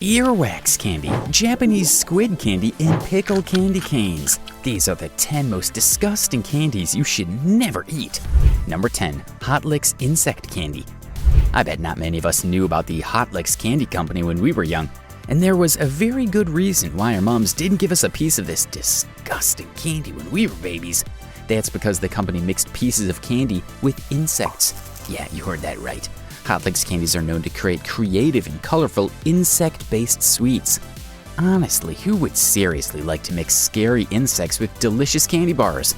Earwax candy, Japanese squid candy, and pickle candy canes. These are the 10 most disgusting candies you should never eat. Number 10. Hot Licks insect candy. I bet not many of us knew about the Hot Licks candy company when we were young, and there was a very good reason why our moms didn't give us a piece of this disgusting candy when we were babies. That's because the company mixed pieces of candy with insects. Yeah, you heard that right. Hot Licks candies are known to create creative and colorful insect-based sweets. Honestly, who would seriously like to mix scary insects with delicious candy bars?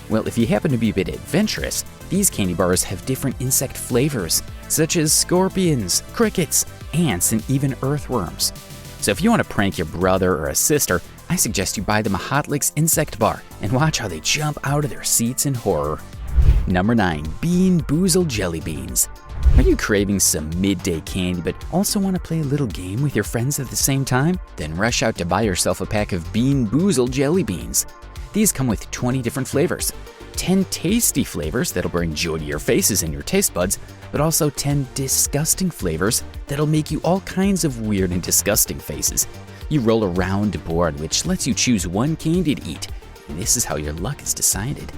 Well, if you happen to be a bit adventurous, these candy bars have different insect flavors, such as scorpions, crickets, ants, and even earthworms. So if you want to prank your brother or a sister, I suggest you buy them a Hot Licks insect bar and watch how they jump out of their seats in horror. Number 9. Bean Boozled Jelly Beans. Are you craving some midday candy but also want to play a little game with your friends at the same time? Then rush out to buy yourself a pack of Bean Boozled Jelly Beans. These come with 20 different flavors. 10 tasty flavors that'll bring joy to your faces and your taste buds, but also 10 disgusting flavors that'll make you all kinds of weird and disgusting faces. You roll a round board which lets you choose one candy to eat, and this is how your luck is decided.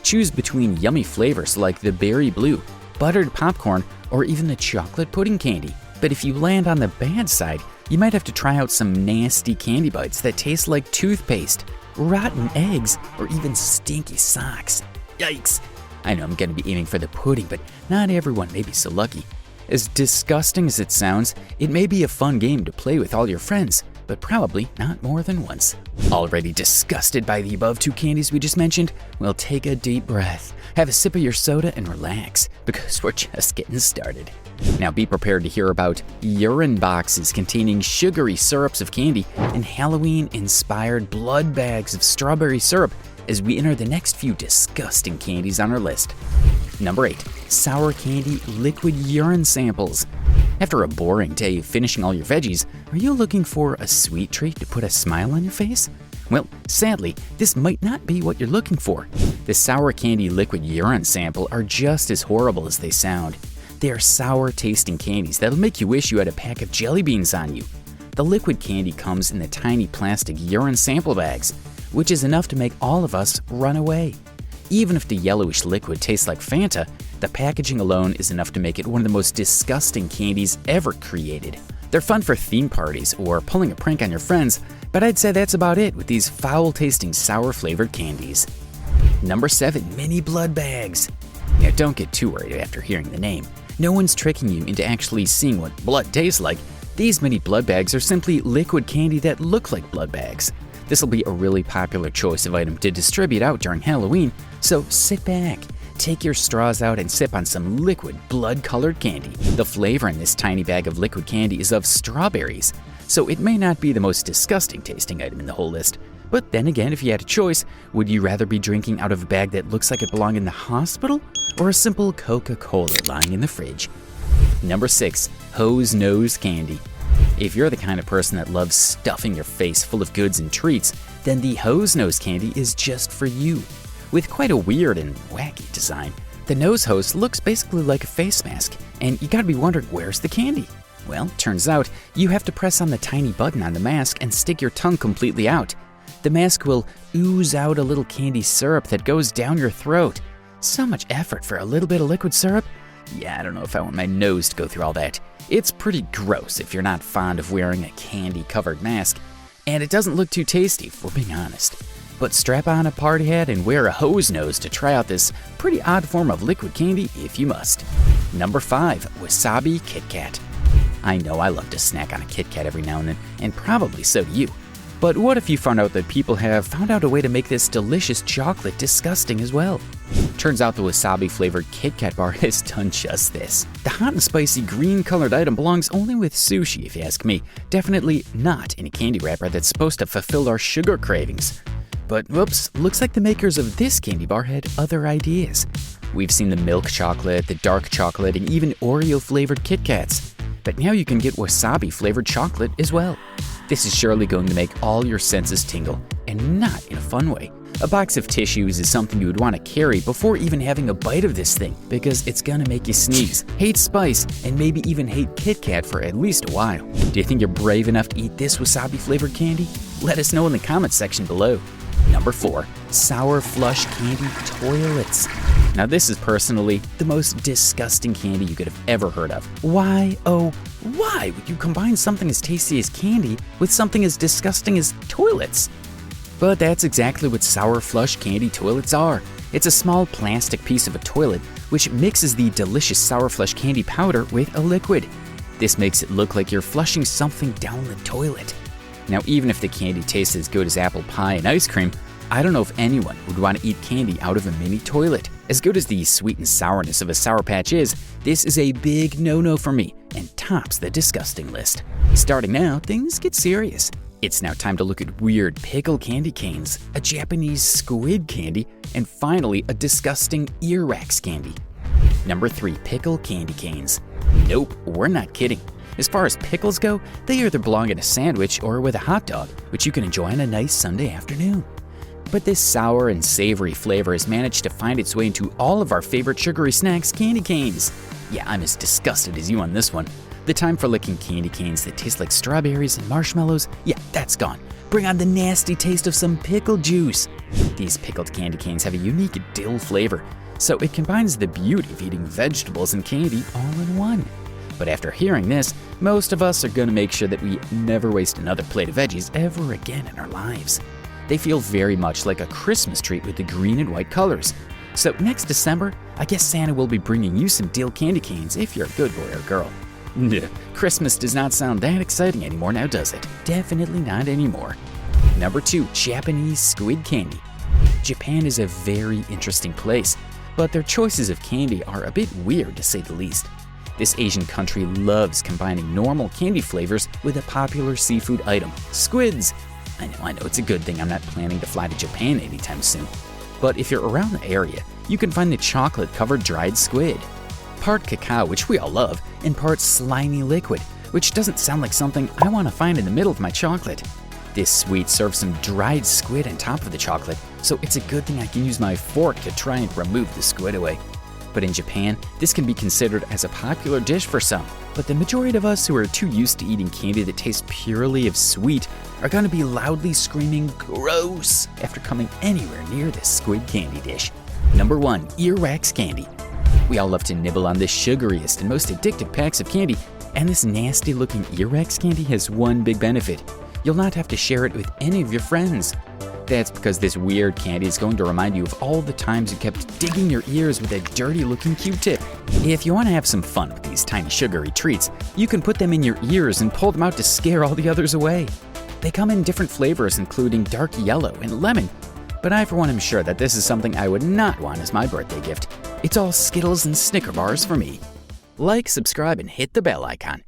Choose between yummy flavors like the berry blue, buttered popcorn, or even the chocolate pudding candy. But if you land on the bad side, you might have to try out some nasty candy bites that taste like toothpaste, rotten eggs, or even stinky socks. Yikes! I know I'm going to be aiming for the pudding, but not everyone may be so lucky. As disgusting as it sounds, it may be a fun game to play with all your friends, but probably not more than once. Already disgusted by the above two candies we just mentioned? Well, take a deep breath, have a sip of your soda, and relax, because we're just getting started. Now be prepared to hear about urine boxes containing sugary syrups of candy and Halloween-inspired blood bags of strawberry syrup as we enter the next few disgusting candies on our list. Number 8. Sour candy liquid urine samples. After a boring day of finishing all your veggies, are you looking for a sweet treat to put a smile on your face? Well, sadly, this might not be what you're looking for. The sour candy liquid urine sample are just as horrible as they sound. They are sour-tasting candies that'll make you wish you had a pack of jelly beans on you. The liquid candy comes in the tiny plastic urine sample bags, which is enough to make all of us run away. Even if the yellowish liquid tastes like Fanta, the packaging alone is enough to make it one of the most disgusting candies ever created. They're fun for theme parties or pulling a prank on your friends, but I'd say that's about it with these foul-tasting sour-flavored candies. Number 7. Mini blood bags. Now don't get too worried after hearing the name. No one's tricking you into actually seeing what blood tastes like. These mini blood bags are simply liquid candy that look like blood bags. This will be a really popular choice of item to distribute out during Halloween, so sit back, take your straws out, and sip on some liquid blood-colored candy. The flavor in this tiny bag of liquid candy is of strawberries, so it may not be the most disgusting tasting item in the whole list. But then again, if you had a choice, would you rather be drinking out of a bag that looks like it belonged in the hospital, or a simple Coca-Cola lying in the fridge? Number 6. Hose Nose candy. If you're the kind of person that loves stuffing your face full of goods and treats, then the Hose Nose candy is just for you. With quite a weird and wacky design, the nose hose looks basically like a face mask, and you gotta be wondering, where's the candy? Well, turns out you have to press on the tiny button on the mask and stick your tongue completely out. The mask will ooze out a little candy syrup that goes down your throat. So much effort for a little bit of liquid syrup? Yeah, I don't know if I want my nose to go through all that. It's pretty gross if you're not fond of wearing a candy-covered mask, and it doesn't look too tasty, if we're being honest. But strap on a party hat and wear a hose nose to try out this pretty odd form of liquid candy if you must. Number 5. Wasabi Kit Kat. I know I love to snack on a Kit Kat every now and then, and probably so do you. But what if you found out that people have found out a way to make this delicious chocolate disgusting as well? Turns out the wasabi-flavored Kit Kat bar has done just this. The hot and spicy green-colored item belongs only with sushi, if you ask me. Definitely not in a candy wrapper that's supposed to fulfill our sugar cravings. But whoops, looks like the makers of this candy bar had other ideas. We've seen the milk chocolate, the dark chocolate, and even Oreo-flavored Kit Kats. But now you can get wasabi-flavored chocolate as well. This is surely going to make all your senses tingle, and not in a fun way. A box of tissues is something you would want to carry before even having a bite of this thing because it's gonna make you sneeze, hate spice, and maybe even hate Kit Kat for at least a while. Do you think you're brave enough to eat this wasabi-flavored candy? Let us know in the comments section below. Number 4. Sour Flush Candy Toilets. Now this is personally the most disgusting candy you could have ever heard of. Why, oh, why would you combine something as tasty as candy with something as disgusting as toilets? But that's exactly what Sour Flush Candy Toilets are. It's a small plastic piece of a toilet which mixes the delicious Sour Flush candy powder with a liquid. This makes it look like you're flushing something down the toilet. Now, even if the candy tastes as good as apple pie and ice cream, I don't know if anyone would want to eat candy out of a mini toilet. As good as the sweet and sourness of a Sour Patch is, this is a big no-no for me and tops the disgusting list. Starting now, things get serious. It's now time to look at weird pickle candy canes, a Japanese squid candy, and finally a disgusting earwax candy. Number 3. Pickle candy canes. Nope, we're not kidding. As far as pickles go, they either belong in a sandwich or with a hot dog, which you can enjoy on a nice Sunday afternoon. But this sour and savory flavor has managed to find its way into all of our favorite sugary snacks, candy canes. Yeah, I'm as disgusted as you on this one. The time for licking candy canes that taste like strawberries and marshmallows, yeah, that's gone. Bring on the nasty taste of some pickle juice. These pickled candy canes have a unique dill flavor, so it combines the beauty of eating vegetables and candy all in one. But after hearing this, most of us are gonna make sure that we never waste another plate of veggies ever again in our lives. They feel very much like a Christmas treat with the green and white colors. So next December, I guess Santa will be bringing you some dill candy canes if you're a good boy or girl. Christmas does not sound that exciting anymore now, does it? Definitely not anymore. Number 2. Japanese squid candy. Japan is a very interesting place, but their choices of candy are a bit weird to say the least. This Asian country loves combining normal candy flavors with a popular seafood item, squids. I know, it's a good thing I'm not planning to fly to Japan anytime soon. But if you're around the area, you can find the chocolate-covered dried squid. Part cacao, which we all love, and part slimy liquid, which doesn't sound like something I want to find in the middle of my chocolate. This sweet serves some dried squid on top of the chocolate, so it's a good thing I can use my fork to try and remove the squid away. But in Japan, this can be considered as a popular dish for some. But the majority of us who are too used to eating candy that tastes purely of sweet are going to be loudly screaming gross after coming anywhere near this squid candy dish. Number 1. Earwax candy. We all love to nibble on the sugariest and most addictive packs of candy, and this nasty looking earwax candy has one big benefit. You'll not have to share it with any of your friends. That's because this weird candy is going to remind you of all the times you kept digging your ears with a dirty looking Q-tip. If you want to have some fun with these tiny sugary treats, you can put them in your ears and pull them out to scare all the others away. They come in different flavors including dark yellow and lemon, but I for one am sure that this is something I would not want as my birthday gift. It's all Skittles and Snicker bars for me. Like, subscribe, and hit the bell icon.